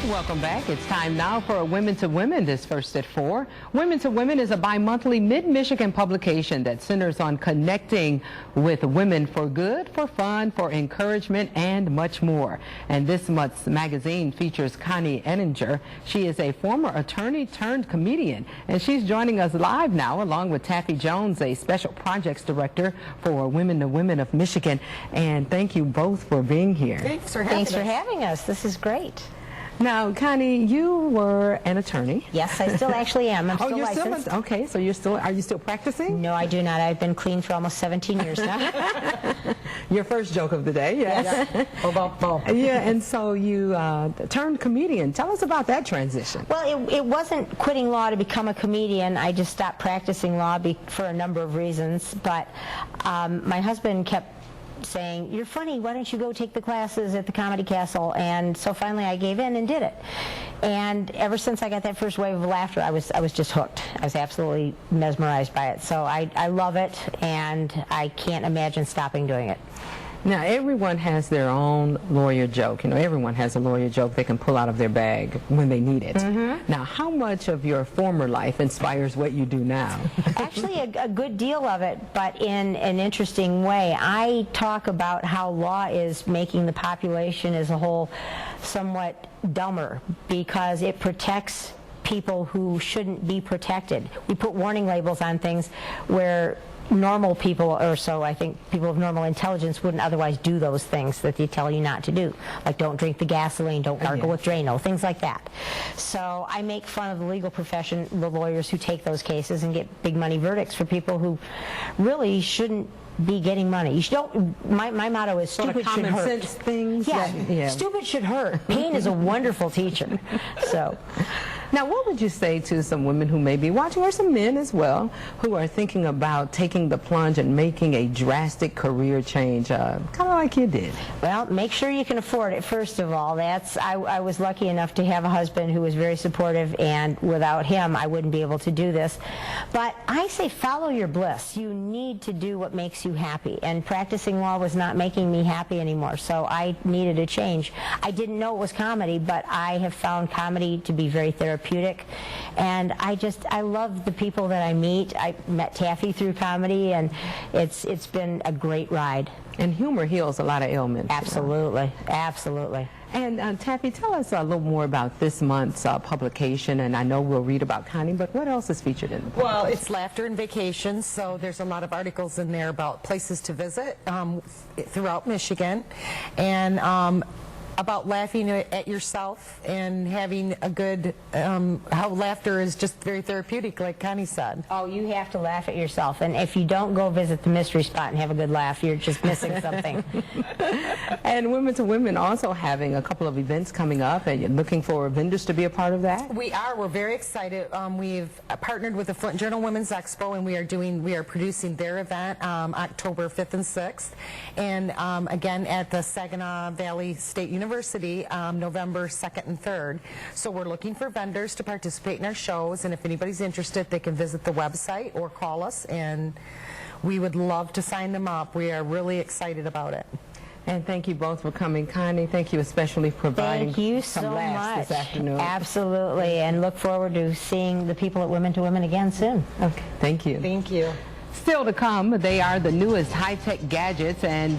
Welcome back. It's time now for Women to Women this first at 4. Women to Women is a bi-monthly mid-Michigan publication that centers on connecting with women for good, for fun, for encouragement, and much more. And this month's magazine features Connie Enninger. She is a former attorney turned comedian, and she's joining us live now along with Taffy Jones, a special projects director for Women to Women of Michigan. And thank you both for being here. Thanks for having us. This is great. Now, Connie, you were an attorney. Yes, I still actually am. I'm still you're licensed. Okay, so are you still practicing? No, I do not. I've been clean for almost 17 years now. Your first joke of the day, yes. Yeah. Yeah, and so you turned comedian. Tell us about that transition. Well, it wasn't quitting law to become a comedian. I just stopped practicing law for a number of reasons. But my husband kept saying, "You're funny, why don't you go take the classes at the Comedy Castle?" And so finally I gave in and did it. And ever since I got that first wave of laughter, I was just hooked. I was absolutely mesmerized by it. So I love it, and I can't imagine stopping doing it. Now, everyone has their own lawyer joke. You know, everyone has a lawyer joke they can pull out of their bag when they need it. Mm-hmm. Now, how much of your former life inspires what you do now? Actually, a good deal of it, but in an interesting way. I talk about how law is making the population as a whole somewhat dumber because it protects people who shouldn't be protected. We put warning labels on things where normal people, or so I think people of normal intelligence, wouldn't otherwise do those things that they tell you not to do, like don't drink the gasoline, don't gargle with Drano, things like that. So I make fun of the legal profession, the lawyers who take those cases and get big money verdicts for people who really shouldn't be getting money. You don't. My motto is stupid should hurt. Common sense things. Yeah, stupid should hurt. Pain is a wonderful teacher. So. Now, what would you say to some women who may be watching, or some men as well, who are thinking about taking the plunge and making a drastic career change, kind of like you did? Well, make sure you can afford it, first of all. I was lucky enough to have a husband who was very supportive, and without him, I wouldn't be able to do this. But I say follow your bliss. You need to do what makes you happy, and practicing law was not making me happy anymore, so I needed a change. I didn't know it was comedy, but I have found comedy to be very therapeutic. And I love the people that I meet. I met Taffy through comedy, and it's been a great ride. And humor heals a lot of ailments. Absolutely, absolutely. And Taffy, tell us a little more about this month's publication, and I know we'll read about Connie, but what else is featured in the publication? Well, it's Laughter and Vacations, so there's a lot of articles in there about places to visit throughout Michigan, and about laughing at yourself and having a good, how laughter is just very therapeutic, like Connie said. Oh, you have to laugh at yourself, and if you don't go visit the mystery spot and have a good laugh, you're just missing something. And Women to Women also having a couple of events coming up, and you're looking for vendors to be a part of that? We are. We're very excited. We've partnered with the Flint Journal Women's Expo, and we are producing their event October 5th and 6th, and again at the Saginaw Valley State University, November 2nd and 3rd. So we're looking for vendors to participate in our shows, and if anybody's interested, they can visit the website or call us, and we would love to sign them up. We are really excited about it. And thank you both for coming. Connie, thank you especially for providing some laughs this afternoon. Absolutely, and look forward to seeing the people at Women to Women again soon. Okay, thank you. Thank you. Still to come, they are the newest high-tech gadgets and